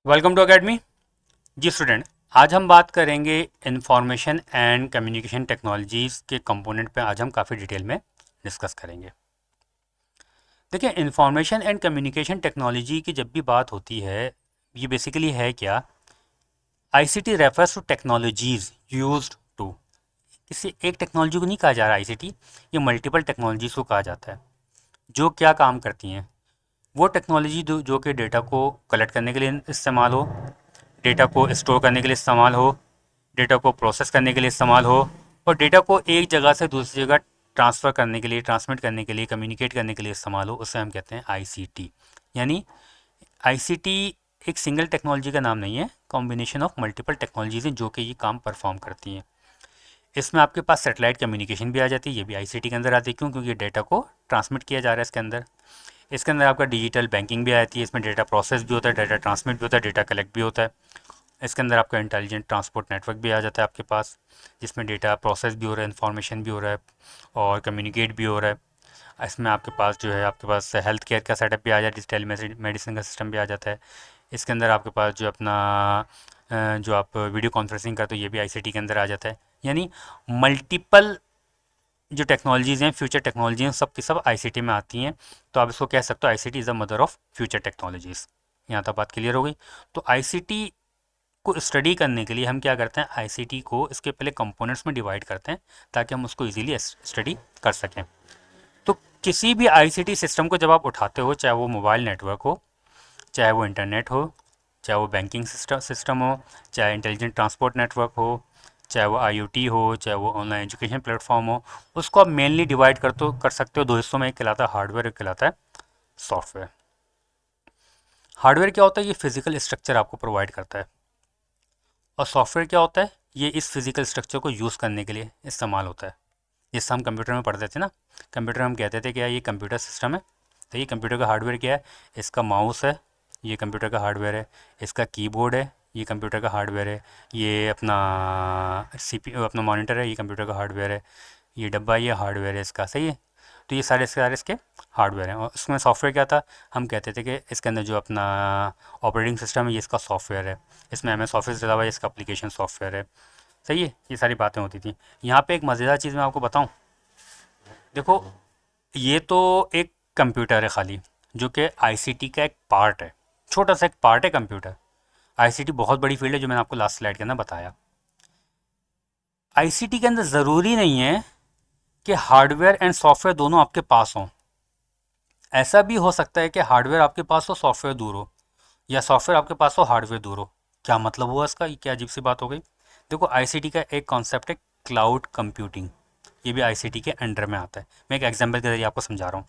Welcome to academy. जी student, आज हम बात करेंगे इंफॉर्मेशन एंड कम्युनिकेशन टेक्नोलॉजीज़ के कंपोनेंट पे। आज हम काफ़ी डिटेल में डिस्कस करेंगे। देखिए, इंफॉर्मेशन एंड कम्युनिकेशन टेक्नोलॉजी की जब भी बात होती है, ये बेसिकली है क्या? ICT refers to technologies used to, किसी एक टेक्नोलॉजी को नहीं कहा जा रहा आईसीटी, ये मल्टीपल टेक्नोलॉजीज़ को कहा जाता है। जो क्या काम करती हैं? वो टेक्नोलॉजी जो कि डेटा को कलेक्ट करने के लिए इस्तेमाल हो, डेटा को स्टोर करने के लिए इस्तेमाल हो, डेटा को प्रोसेस करने के लिए इस्तेमाल हो, और डेटा को एक जगह से दूसरी जगह ट्रांसफ़र करने के लिए, ट्रांसमिट करने के लिए, कम्युनिकेट करने के लिए इस्तेमाल हो, उसे हम कहते हैं आईसीटी। यानी आईसीटी एक सिंगल टेक्नोलॉजी का नाम नहीं है, कॉम्बिनेशन ऑफ मल्टीपल टेक्नोलॉजीज़ हैं जो कि ये काम परफॉर्म करती हैं। इसमें आपके पास सैटेलाइट कम्युनिकेशन भी आ जाती है, ये भी आईसीटी के अंदर आती है। क्यों? क्योंकि डेटा को ट्रांसमिट किया जा रहा है इसके अंदर। इसके अंदर आपका डिजिटल बैंकिंग भी आती है, इसमें डेटा प्रोसेस भी होता है, डेटा ट्रांसमिट भी होता है, डेटा कलेक्ट भी होता है। इसके अंदर आपका इंटेलिजेंट ट्रांसपोर्ट नेटवर्क भी आ जाता है आपके पास, जिसमें डेटा प्रोसेस भी हो रहा है, इन्फॉर्मेशन भी हो रहा है और कम्युनिकेट भी हो रहा है। इसमें आपके पास जो है, आपके पास हेल्थ केयर का सेटअप भी आ जाता है, डिजिटल मेडिसिन का सिस्टम भी आ जाता है। इसके अंदर आपके पास जो अपना जो आप वीडियो कॉन्फ्रेंसिंग करते हो, ये भी आईसीटी के अंदर आ जाता है। यानी मल्टीपल जो टेक्नोलॉजीज़ हैं, फ्यूचर टेक्नोलॉजी हैं, सब की सब आईसीटी में आती हैं। तो आप इसको कह सकते हो ICT is the mother of future technologies. यहाँ तक बात क्लियर हो गई। तो आईसीटी को स्टडी करने के लिए हम क्या करते हैं, आईसीटी को इसके पहले कंपोनेंट्स में डिवाइड करते हैं ताकि हम उसको इजीली स्टडी कर सकें। तो किसी भी आईसीटी सिस्टम को जब आप उठाते हो, चाहे वो मोबाइल नेटवर्क हो, चाहे वो इंटरनेट हो, चाहे वो बैंकिंग सिस्टम हो, चाहे इंटेलिजेंट ट्रांसपोर्ट नेटवर्क हो, चाहे वो आईओटी हो, चाहे वो ऑनलाइन एजुकेशन प्लेटफॉर्म हो, उसको आप मेनली डिवाइड कर सकते हो दो हिस्सों में। एक कहलाता है हार्डवेयर, एक कहलाता है सॉफ्टवेयर। हार्डवेयर क्या होता है? ये फिजिकल स्ट्रक्चर आपको प्रोवाइड करता है। और सॉफ्टवेयर क्या होता है? ये इस फिजिकल स्ट्रक्चर को यूज़ करने के लिए इस्तेमाल होता है। जिससे हम कंप्यूटर में पढ़ते थे ना, कंप्यूटर में हम कहते थे क्या, ये कंप्यूटर सिस्टम है। तो ये कंप्यूटर का हार्डवेयर क्या है? इसका माउस है, ये कंप्यूटर का हार्डवेयर है। इसका कीबोर्ड है, ये कंप्यूटर का हार्डवेयर है। ये अपना सीपीयू, अपना मॉनिटर है, ये कंप्यूटर का हार्डवेयर है। ये डब्बा, ये हार्डवेयर है इसका, सही है। तो ये सारे इसके हार्डवेयर हैं। और इसमें सॉफ्टवेयर क्या था? हम कहते थे कि इसके अंदर जो अपना ऑपरेटिंग सिस्टम है, ये इसका सॉफ्टवेयर है। इसमें एम एस ऑफिस डला हुआ है, इसका एप्लीकेशन सॉफ्टवेयर है। सही है, ये सारी बातें होती थी। यहाँ पे एक मज़ेदार चीज़ मैं आपको बताऊँ। देखो, ये तो एक कंप्यूटर है खाली, जो कि आईसीटी का एक पार्ट है, छोटा सा एक पार्ट है कंप्यूटर। आईसीटी बहुत बड़ी फील्ड है, जो मैंने आपको लास्ट स्लाइड के अंदर बताया। आईसीटी के अंदर ज़रूरी नहीं है कि हार्डवेयर एंड सॉफ्टवेयर दोनों आपके पास हों। ऐसा भी हो सकता है कि हार्डवेयर आपके पास हो, सॉफ्टवेयर दूर हो, या सॉफ्टवेयर आपके पास हो, हार्डवेयर दूर हो। क्या मतलब हुआ इसका? ये क्या अजीब सी बात हो गई। देखो, आईसीटी का एक कॉन्सेप्ट है क्लाउड कंप्यूटिंग, ये भी आईसीटी के अंडर में आता है। मैं एक एग्जांपल के जरिए आपको समझा रहा हूँ।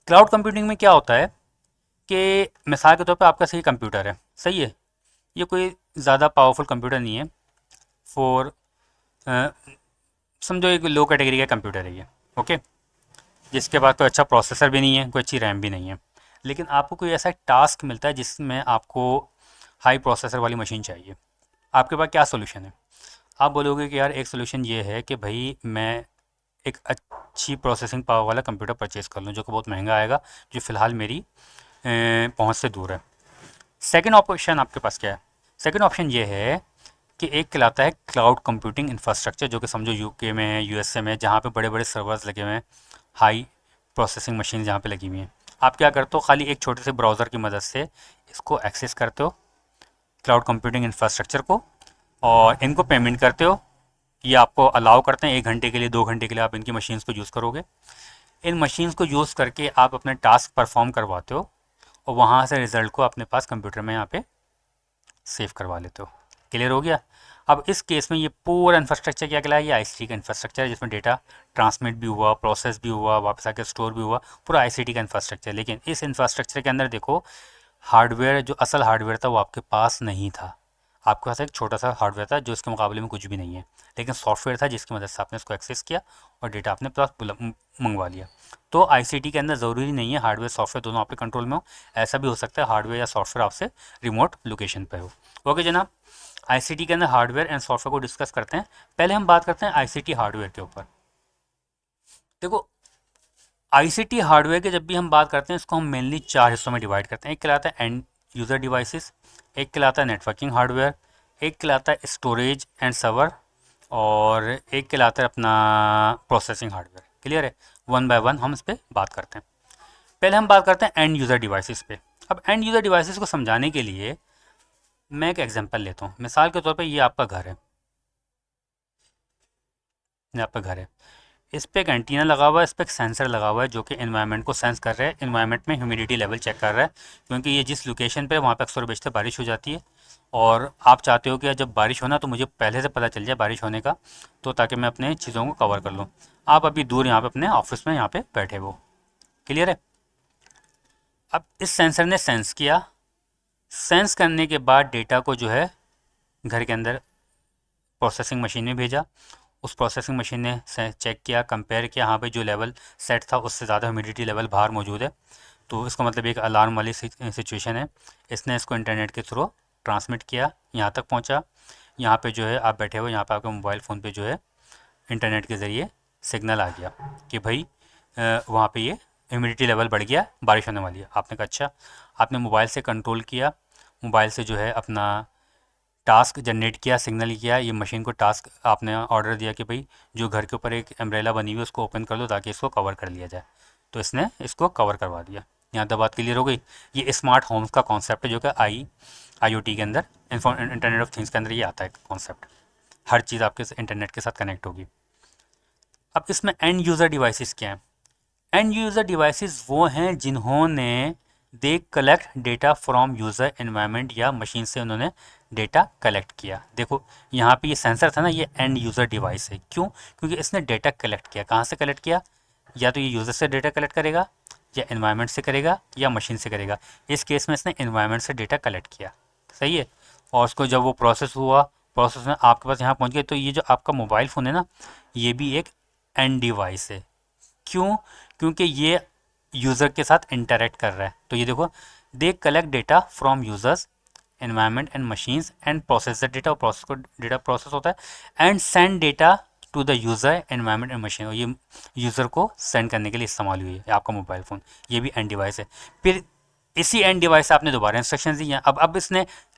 क्लाउड कंप्यूटिंग में क्या होता है कि मिसाल के तौर पे आपका सही कंप्यूटर है, सही है। ये कोई ज़्यादा पावरफुल कंप्यूटर नहीं है। फॉर समझो एक लो कैटेगरी का कंप्यूटर है ये, ओके। जिसके पास कोई अच्छा प्रोसेसर भी नहीं है, कोई अच्छी रैम भी नहीं है। लेकिन आपको कोई ऐसा टास्क मिलता है जिसमें आपको हाई प्रोसेसर वाली मशीन चाहिए। आपके पास क्या सोल्यूशन है? आप बोलोगे कि यार एक सोल्यूशन ये है कि भाई मैं एक अच्छी प्रोसेसिंग पावर वाला कंप्यूटर परचेज़ कर लूँ, जो कि बहुत महंगा आएगा, जो फ़िलहाल मेरी पहुँच से दूर है। सेकंड ऑप्शन आपके पास क्या है? सेकंड ऑप्शन ये है कि एक कहलाता है क्लाउड कंप्यूटिंग इंफ्रास्ट्रक्चर, जो कि समझो यूके में है, यूएसए में है, जहाँ पे बड़े बड़े सर्वर्स लगे हुए हैं, हाई प्रोसेसिंग मशीन जहाँ पे लगी हुई हैं। आप क्या करते हो? खाली एक छोटे से ब्राउज़र की मदद से इसको एक्सेस करते हो, क्लाउड कंप्यूटिंग इंफ्रास्ट्रक्चर को, और इनको पेमेंट करते हो। ये आपको अलाउ करते हैं 1 घंटे के लिए, 2 घंटे के लिए आप इनकी मशीन्स को यूज़ करोगे। इन मशीन्स को यूज़ करके आप अपने टास्क परफॉर्म करवाते हो, और वहाँ से रिज़ल्ट को अपने पास कंप्यूटर में यहाँ पे सेव करवा लेते हो। क्लियर हो गया? अब इस केस में ये पूरा इंफ्रास्ट्रक्चर क्या कहलाया? ये आईसीटी का इंफ्रास्ट्रक्चर है, जिसमें डेटा ट्रांसमिट भी हुआ, प्रोसेस भी हुआ, वापस आके स्टोर भी हुआ, पूरा आईसीटी का इंफ्रास्ट्रक्चर। लेकिन इस इंफ्रास्ट्रक्चर के अंदर देखो, हार्डवेयर, जो असल हार्डवेयर था वो आपके पास नहीं था। आपके पास एक छोटा सा हार्डवेयर था जो इसके मुकाबले में कुछ भी नहीं है, लेकिन सॉफ्टवेयर था जिसकी मदद से आपने इसको एक्सेस किया और डेटा आपने पास मंगवा लिया। तो आईसीटी के अंदर ज़रूरी नहीं है हार्डवेयर सॉफ्टवेयर दोनों आपके कंट्रोल में हो। ऐसा भी हो सकता है हार्डवेयर या सॉफ्टवेयर आपसे रिमोट लोकेशन पर हो। ओके जनाब, आईसीटी के अंदर हार्डवेयर एंड सॉफ्टवेयर को डिस्कस करते हैं। पहले हम बात करते हैं आईसीटी हार्डवेयर के ऊपर। देखो, आईसीटी हार्डवेयर के जब भी हम बात करते हैं, इसको हम मेनली 4 हिस्सों में डिवाइड करते हैं। एक कहलाता है एंड यूज़र डिवाइसेस, एक कहलाता है नेटवर्किंग हार्डवेयर, एक कहलाता है स्टोरेज एंड सर्वर, और एक कहलाता है अपना प्रोसेसिंग हार्डवेयर। क्लियर है? वन बाय वन हम इस पर बात करते हैं। पहले हम बात करते हैं एंड यूज़र डिवाइसेस पे। अब एंड यूज़र डिवाइसेस को समझाने के लिए मैं एक एग्जांपल लेता हूँ। मिसाल के तौर पे ये आपका घर है, ये आपका घर है, इस पे एक एंटीना लगा हुआ है, इस पे एक सेंसर लगा हुआ है जो कि एनवायरनमेंट को सेंस कर रहा है, एनवायरनमेंट में ह्यूमिडिटी लेवल चेक कर रहा है, क्योंकि ये जिस लोकेशन पे है वहाँ पे अक्सर बेशतर बारिश हो जाती है, और आप चाहते हो कि जब बारिश होना तो मुझे पहले से पता चल जाए बारिश होने का, तो ताकि मैं अपने चीज़ों को कवर कर लूँ। आप अभी दूर यहाँ पे अपने ऑफिस में यहाँ पे बैठे हो। क्लियर है? अब इस सेंसर ने सेंस किया, सेंस करने के बाद डेटा को जो है घर के अंदर प्रोसेसिंग मशीन में भेजा। उस प्रोसेसिंग मशीन ने चेक किया, कंपेयर किया, हाँ भाई जो लेवल सेट था उससे ज़्यादा ह्यूमिडिटी लेवल बाहर मौजूद है, तो इसका मतलब एक अलार्म वाली सिचुएशन है। इसने इसको इंटरनेट के थ्रू ट्रांसमिट किया, यहाँ तक पहुँचा। यहाँ पे जो है आप बैठे हो, यहाँ पे आपके मोबाइल फ़ोन पे जो है इंटरनेट के ज़रिए सिग्नल आ गया कि भाई वहाँ पे ये ह्यूमिडिटी लेवल बढ़ गया, बारिश होने वाली है। आपने कहा अच्छा, आपने मोबाइल से कंट्रोल किया, मोबाइल से जो है अपना टास्क जनरेट किया, सिग्नल किया, ये मशीन को टास्क आपने ऑर्डर दिया कि भाई जो घर के ऊपर एक अम्ब्रेला बनी हुई है उसको ओपन कर दो ताकि इसको कवर कर लिया जाए, तो इसने इसको कवर करवा दिया। यहाँ तक बात क्लियर हो गई? ये स्मार्ट होम्स का कॉन्सेप्ट है जो कि IoT के अंदर, इंटरनेट ऑफ थिंग्स के अंदर ये आता है कॉन्सेप्ट। हर चीज़ आपके इंटरनेट के साथ कनेक्ट होगी। अब इसमें एंड यूज़र डिवाइसेस क्या हैं? एंड यूज़र डिवाइसेस वो हैं जिन्होंने दे collect data from user environment या मशीन से उन्होंने डेटा कलेक्ट किया। देखो यहाँ पे ये सेंसर था ना, ये एंड यूज़र डिवाइस है। क्यों? क्योंकि इसने डेटा कलेक्ट किया। कहाँ से कलेक्ट किया? या तो ये यूज़र से डेटा कलेक्ट करेगा, या एनवायरनमेंट से करेगा, या मशीन से करेगा। इस केस में इसने एनवायरनमेंट से डेटा कलेक्ट किया। सही है? और उसको जब वो प्रोसेस हुआ, प्रोसेस में आपके पास यहाँ पहुँच गया, तो ये जो आपका मोबाइल फ़ोन है ना, ये भी एक एंड डिवाइस है। क्यों? क्योंकि ये यूज़र के साथ इंटरेक्ट कर रहा है। तो ये देखो, they collect data from users environment and machines and process the data, और प्रोसेस को डेटा प्रोसेस होता है, and send data to the user environment and machine. और ये यूज़र को सेंड करने के लिए इस्तेमाल हुई है आपका मोबाइल फ़ोन, ये भी एंड डिवाइस है। फिर इसी एंड डिवाइस से आपने दोबारा इंस्ट्रक्शन दी हैं।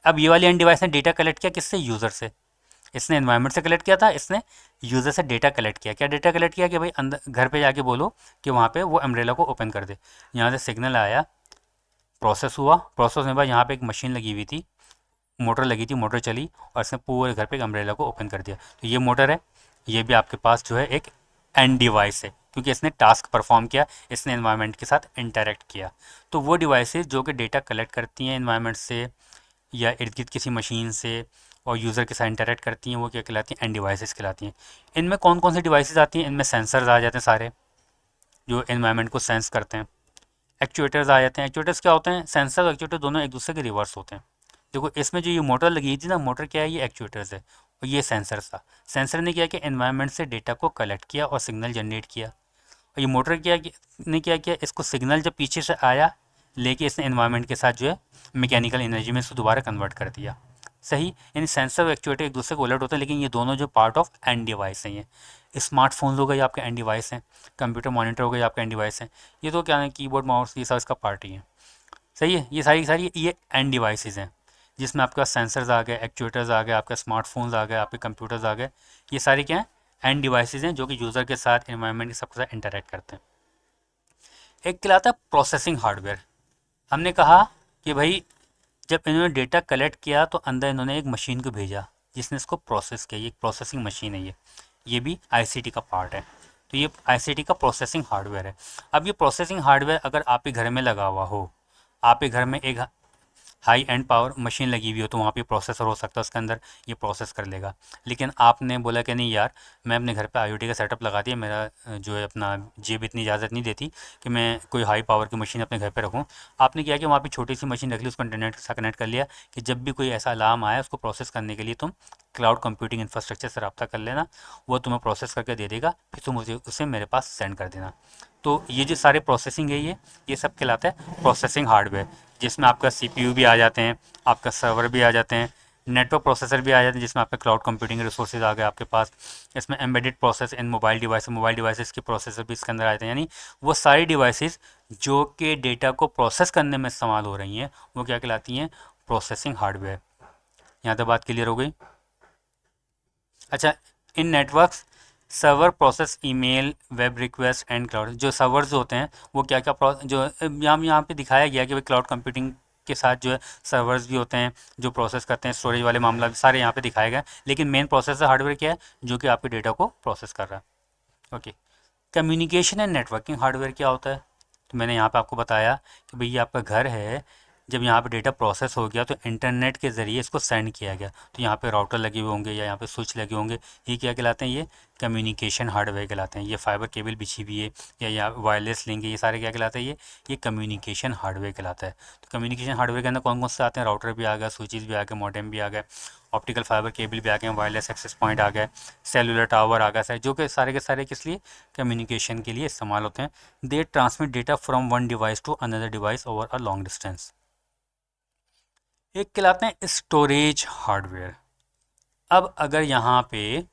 अब ये वाली एंड डिवाइस ने डेटा कलेक्ट किया किससे? यूज़र से। इसने एनवायरनमेंट से कलेक्ट किया था, इसने यूज़र से डेटा कलेक्ट किया। क्या डेटा कलेक्ट किया? कि भाई अंदर घर पे जाके बोलो कि वहाँ पे वो अम्ब्रेला को ओपन कर दे। यहाँ से सिग्नल आया, प्रोसेस हुआ, प्रोसेस होने के बाद यहाँ पे एक मशीन लगी हुई थी, मोटर लगी थी, मोटर चली और इसने पूरे घर पे एक अम्ब्रेला को ओपन कर दिया। तो ये मोटर है, ये भी आपके पास जो है एक एंड डिवाइस है, क्योंकि इसने टास्क परफॉर्म किया, इसने एनवायरनमेंट के साथ इंटरेक्ट किया। तो वो डिवाइसेस जो कि डेटा कलेक्ट करती हैं एनवायरनमेंट से या इर्द गिर्द किसी मशीन से और यूज़र के साथ इंटरेक्ट करती हैं, वो क्या कहलाती हैं? एंड डिवाइसेस कहलाती हैं। इनमें कौन कौन सी डिवाइसेस आती हैं? इनमें सेंसर्स आ जाते हैं सारे, जो एनवायरनमेंट को सेंस करते हैं। एक्चुएटर्स आ जाते हैं। एक्चुएटर्स क्या होते हैं? सेंसर और एक्चुएटर दोनों एक दूसरे के रिवर्स होते हैं। देखो इसमें जो ये मोटर लगी थी ना, मोटर क्या है? ये एक्चुएटर्स है, और ये सेंसर्स था। सेंसर ने क्या कि एनवायरनमेंट से डेटा को कलेक्ट किया और सिग्नल जनरेट किया, और ये मोटर ने क्या किया? इसको सिग्नल जब पीछे से आया लेके इसने एनवायरनमेंट के साथ जो है मैकेनिकल एनर्जी में इसको दोबारा कन्वर्ट कर दिया। सही? यानी सेंसर और एक्चुएटर एक दूसरे को उलट होते हैं, लेकिन ये दोनों जो पार्ट ऑफ एंड डिवाइस हैं। ये स्मार्टफोन हो गए आपके एंड डिवाइस हैं, कंप्यूटर मॉनिटर हो गए आपके एंड डिवाइस हैं, ये तो क्या है, कीबोर्ड माउस ये सब इसका पार्ट ही है। सही है? ये सारी की सारी ये एंड डिवाइसेस हैं, जिसमें आपके पास सेंसर्स आ गए, एक्चुएटर्स आ गए, आपके स्मार्टफोन्स आ गए, आपके कंप्यूटर्स आ गए। ये सारे क्या हैं? एंड डिवाइसेस हैं जो कि यूज़र के साथ, एनवायरनमेंट के सबके साथ इंटरेक्ट करते हैं। एक कहलाता है प्रोसेसिंग हार्डवेयर। हमने कहा कि भाई जब इन्होंने डेटा कलेक्ट किया तो अंदर इन्होंने एक मशीन को भेजा जिसने इसको प्रोसेस किया। ये एक प्रोसेसिंग मशीन है, ये भी आईसीटी का पार्ट है। तो ये आईसीटी का प्रोसेसिंग हार्डवेयर है। अब ये प्रोसेसिंग हार्डवेयर अगर आपके घर में लगा हुआ हो, आपके घर में एक हाई एंड पावर मशीन लगी हुई हो, तो वहाँ पे प्रोसेसर हो सकता है उसके अंदर, ये प्रोसेस कर लेगा। लेकिन आपने बोला कि नहीं यार, मैं अपने घर पे IoT का सेटअप लगा दिया, मेरा जो है अपना जेब इतनी इजाज़त नहीं देती कि मैं कोई हाई पावर की मशीन अपने घर पे रखूँ। आपने किया कि वहाँ पे छोटी सी मशीन रख ली, उसको इंटरनेट के साथ कनेक्ट कर लिया कि जब भी कोई ऐसा अलार्म आया उसको प्रोसेस करने के लिए तुम क्लाउड कंप्यूटिंग इंफ्रास्ट्रक्चर से रब्ता कर लेना, वो तुम्हें प्रोसेस करके दे देगा, फिर तुम उसे मेरे पास सेंड कर देना। तो ये जो सारे प्रोसेसिंग है, ये सब कहलाता है प्रोसेसिंग हार्डवेयर, जिसमें आपका CPU भी आ जाते हैं, आपका सर्वर भी आ जाते हैं, नेटवर्क प्रोसेसर भी आ जाते हैं जिसमें आपके क्लाउड कंप्यूटिंग रिसोर्सेज आ गए आपके पास। इसमें embedded process in mobile devices के प्रोसेसर भी इसके अंदर आते हैं, यानी वो सारी डिवाइसेस जो कि डेटा को प्रोसेस करने में इस्तेमाल हो रही हैं वो क्या कहलाती हैं, प्रोसेसिंग हार्डवेयर। यहाँ तक बात क्लियर हो गई। अच्छा, in networks servers process email, web request and cloud. जो सर्वर्स होते हैं वो क्या क्या जो यहाँ पे दिखाया गया कि भाई क्लाउड कंप्यूटिंग के साथ जो है सर्वर्स भी होते हैं जो प्रोसेस करते हैं, स्टोरेज वाले मामला भी सारे यहाँ पे दिखाए गए। लेकिन मेन प्रोसेसर हार्डवेयर क्या है, जो कि आपके डेटा को प्रोसेस कर रहा है। Okay, communication and networking hardware क्या होता है, तो मैंने यहाँ पे आपको बताया कि भाई ये आपका घर है, जब यहाँ पे डेटा प्रोसेस हो गया तो इंटरनेट के ज़रिए इसको सेंड किया गया, तो यहाँ पे राउटर लगे हुए होंगे या यहाँ पे स्विच लगे होंगे, ये क्या कहलाते हैं, ये कम्युनिकेशन हार्डवेयर कहलाते हैं। ये फाइबर केबल बिछी हुई है या वायरलेस लिंक है, ये सारे क्या कहलाते हैं, ये कम्युनिकेशन हार्डवेयर कहलाता है। तो कम्युनिकेशन हार्डवेयर के अंदर कौन कौन से आते हैं, राउटर भी आ गया, स्विचेस भी आ गए, मॉडेम भी आ गए, ऑप्टिकल फाइबर केबल भी आ गए, वायरलेस एक्सेस पॉइंट आ गए, सेलुलर टावर आ गया सर, जो कि सारे के सारे किस लिए, कम्युनिकेशन के लिए इस्तेमाल होते हैं। They transmit data from one device to another device over a long distance. एक कहलाते हैं स्टोरेज हार्डवेयर। अब अगर यहाँ पे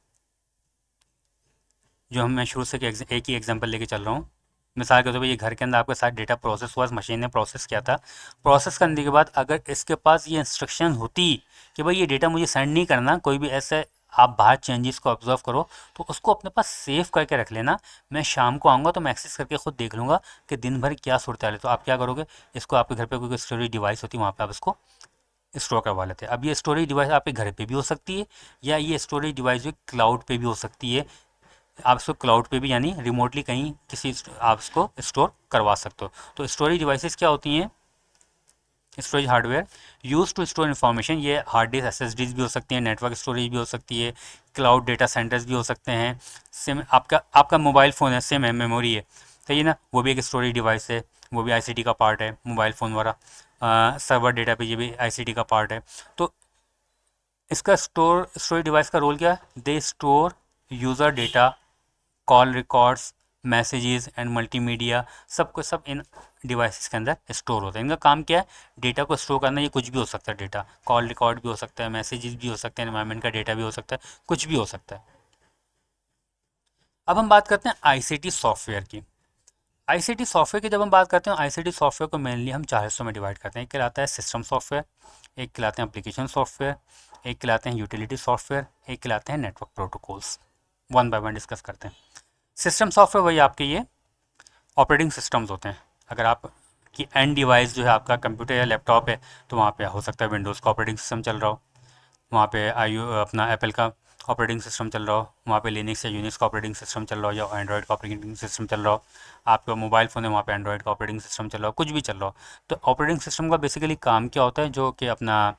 जो हम मैं शुरू से एक ही एग्जांपल लेके चल रहा हूँ, मिसाल के तौर पे ये घर के अंदर आपके साथ डेटा प्रोसेस हुआ, मशीन ने प्रोसेस किया था। प्रोसेस करने के बाद अगर इसके पास ये इंस्ट्रक्शन होती कि भाई ये डेटा मुझे सेंड नहीं करना, कोई भी ऐसे आप बाहर चेंजेस को ऑब्जर्व करो, तो उसको अपने पास सेव करके रख लेना। मैं शाम को आऊँगा तो मैं एक्सेस करके खुद देख लूँगा कि दिन भर क्या सूरत है। तो आप क्या करोगे, इसको आपके घर पे कोई स्टोरेज डिवाइस होती है वहाँ पे आप इसको स्टोर करवा लेते हैं। अब ये स्टोरेज डिवाइस आपके घर पे भी हो सकती है या ये स्टोरेज डिवाइस जो क्लाउड पे भी हो सकती है। आप इसको क्लाउड पे भी यानी रिमोटली कहीं किसी आप इसको स्टोर करवा सकते हो। तो स्टोरेज डिवाइसेस क्या होती हैं, storage hardware use to store information. ये हार्ड डिस्क एसएसडीज भी हो सकती हैं, नेटवर्क स्टोरेज भी हो सकती है, क्लाउड डेटा सेंटर्स भी हो सकते हैं। सिम आपका आपका मोबाइल फ़ोन है, सिम है, मेमोरी है, सही है ना, वो भी एक स्टोरेज डिवाइस है, वो भी आईसीटी का पार्ट है मोबाइल फ़ोन वाला। सर्वर डेटा पे ये भी आईसीटी का पार्ट है। तो इसका स्टोरेज डिवाइस का रोल क्या है, they store user data, call records, messages and multimedia, सब कुछ सब इन डिवाइसेस के अंदर स्टोर होता है। इनका काम क्या है, डेटा को स्टोर करना। ये कुछ भी हो सकता है, डेटा कॉल रिकॉर्ड भी हो सकता है, मैसेजेस भी हो सकते हैं, एनवायरनमेंट का डेटा भी हो सकता है, कुछ भी हो सकता है। अब हम बात करते हैं आईसीटी सॉफ्टवेयर की। आईसीटी सॉफ्टवेयर की जब हम बात करते हैं, आईसीटी सॉफ्टवेयर को मेनली हम चार हिस्सों में डिवाइड करते हैं। एक कहलाता है सिस्टम सॉफ्टवेयर, एक कहलाते हैं एप्लीकेशन सॉफ्टवेयर, एक कहलाते हैं यूटिलिटी सॉफ्टवेयर, एक कहलाते हैं network protocols. One by one discuss करते हैं। सिस्टम सॉफ्टवेयर वही आपके ये ऑपरेटिंग सिस्टम्स होते हैं। अगर आप की एंड डिवाइस जो है आपका कंप्यूटर या लैपटॉप है, तो वहाँ पे हो सकता है विंडोज़ का ऑपरेटिंग सिस्टम चल रहा हो, वहाँ पे अपना एप्पल का ऑपरेटिंग सिस्टम चल रहा हो, वहाँ पे लिनक्स या यूनिक्स का ऑपरेटिंग सिस्टम चल रहा हो, या एंड्रॉयड का ऑपरेटिंग सिस्टम चल रहा हो। आपका मोबाइल फ़ोन है, वहाँ पे एंड्रॉयड का ऑपरेटिंग सिस्टम चल रहा हो, कुछ भी चल रहा हो। तो ऑपरेटिंग सिस्टम का बेसिकली काम क्या होता है, जो कि अपना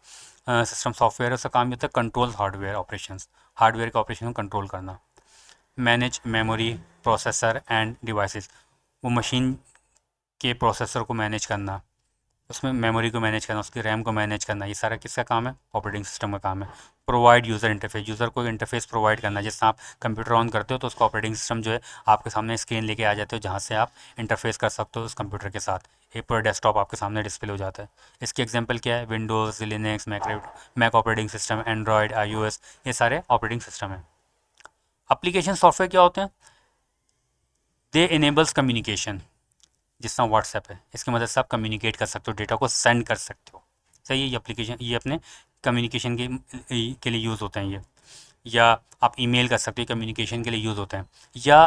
सिस्टम सॉफ्टवेयर है, उसका काम ये होता है कंट्रोल हार्डवेयर ऑपरेशंस, हार्डवेयर के ऑपरेशन को कंट्रोल करना। Manage memory, processor end devices, वो मशीन के प्रोसेसर को मैनेज करना, उसमें मेमोरी को मैनेज करना, उसकी रैम को मैनेज करना, ये सारा किसका काम है, ऑपरेटिंग सिस्टम का काम है। प्रोवाइड यूज़र इंटरफेस, यूज़र को इंटरफेस प्रोवाइड करना। जैसे आप कंप्यूटर ऑन करते हो तो उसका ऑपरेटिंग सिस्टम जो है आपके सामने स्क्रीन लेके आ जाते हो, जहाँ से आप इंटरफेस कर सकते हो उस कंप्यूटर के साथ। एक पूरा डेस्कटॉप आपके सामने डिस्प्ले हो जाता है। इसकी एग्जांपल क्या है, Windows, Linux, Mac operating system, Android, iOS, ये सारे ऑपरेटिंग सिस्टम हैं। एप्लीकेशन सॉफ्टवेयर क्या होते हैं, दे इनेबल्स कम्युनिकेशन। जिस तरह व्हाट्सएप है, इसकी मदद से आप कम्युनिकेट कर सकते हो, डेटा को सेंड कर सकते हो, सही है। ये एप्लीकेशन ये अपने कम्युनिकेशन के लिए यूज़ होते हैं ये। या आप ईमेल कर सकते हो, कम्युनिकेशन के लिए यूज़ होते हैं। या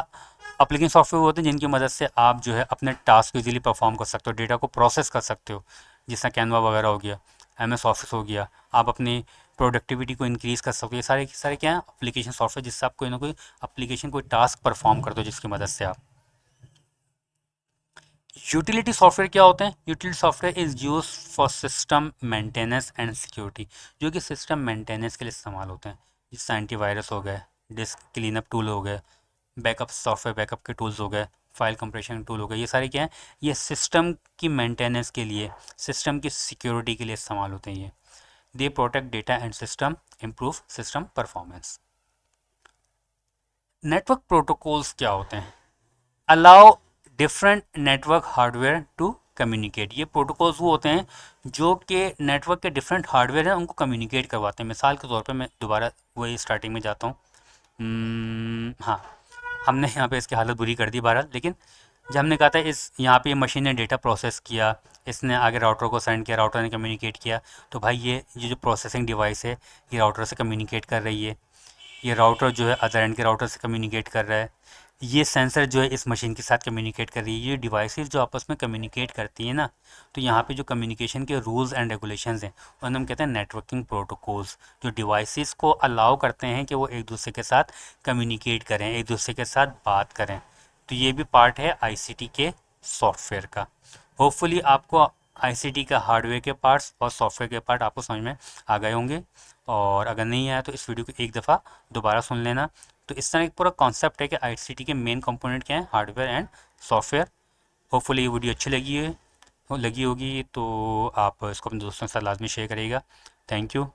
एप्लीकेशन सॉफ्टवेयर होते हैं जिनकी मदद से आप जो है अपने टास्क को इजीली परफॉर्म कर सकते हो, डेटा को प्रोसेस कर सकते हो, जिस तरह कैनवा वगैरह हो गया, MS ऑफिस हो गया। आप अपनी प्रोडक्टिविटी को इंक्रीज़ कर सकते हो। ये सारे क्या हैं, एप्लीकेशन सॉफ्टवेयर, जिससे आप कोई ना कोई एप्लीकेशन, कोई टास्क परफॉर्म कर दो, जिसकी मदद से आप। यूटिलिटी सॉफ्टवेयर क्या होते हैं, utility software is use for system maintenance and security, जो कि सिस्टम मेंटेनेंस के लिए इस्तेमाल होते हैं। जैसे एंटीवायरस हो गए, डिस्क क्लीनअप टूल हो गए, बैकअप सॉफ्टवेयर बैकअप के टूल्स हो गए, फाइल कंप्रेशन टूल हो गए, ये सारे क्या हैं, ये सिस्टम की मेंटेनेंस के लिए, सिस्टम की सिक्योरिटी के लिए इस्तेमाल होते हैं। ये they protect data and system, improve system performance. Network protocols क्या होते हैं, allow different network hardware to communicate. ये प्रोटोकॉल्स वो होते हैं जो कि नेटवर्क के डिफरेंट हार्डवेयर हैं उनको कम्युनिकेट करवाते हैं। मिसाल के तौर पे मैं दोबारा वही स्टार्टिंग में जाता हूँ। हाँ, हमने यहाँ पे इसकी हालत बुरी कर दी बहरहाल, लेकिन जब हमने कहा था इस यहाँ पे ये मशीन ने डेटा प्रोसेस किया, इसने आगे राउटर को सेंड किया, राउटर ने कम्युनिकेट किया, तो भाई ये जो प्रोसेसिंग डिवाइस है ये राउटर से कम्युनिकेट कर रही है, ये राउटर जो है अदर एंड के राउटर से कम्युनिकेट कर रहा है, ये सेंसर जो है इस मशीन के साथ कम्युनिकेट कर रही है। ये डिवाइसेस जो आपस में कम्युनिकेट करती हैं ना, तो यहाँ पे जो कम्युनिकेशन के रूल्स एंड रेगुलेशंस हैं उन्हें हम कहते हैं नेटवर्किंग प्रोटोकॉल्स, जो डिवाइसेस को अलाउ करते हैं कि वो एक दूसरे के साथ कम्युनिकेट करें, एक दूसरे के साथ बात करें। तो ये भी पार्ट है आईसीटी के सॉफ्टवेयर का। होपफुली आपको आईसीटी का हार्डवेयर के पार्ट्स और सॉफ्टवेयर के पार्ट आपको समझ में आ गए होंगे, और अगर नहीं आया तो इस वीडियो को एक दफ़ा दोबारा सुन लेना। तो इस तरह एक पूरा कॉन्सेप्ट है कि आईसीटी के मेन कंपोनेंट क्या हैं, हार्डवेयर एंड सॉफ्टवेयर। होपफुली ये वीडियो अच्छी लगी होगी, तो आप इसको अपने दोस्तों के साथ लाजमी शेयर करिएगा। Thank you.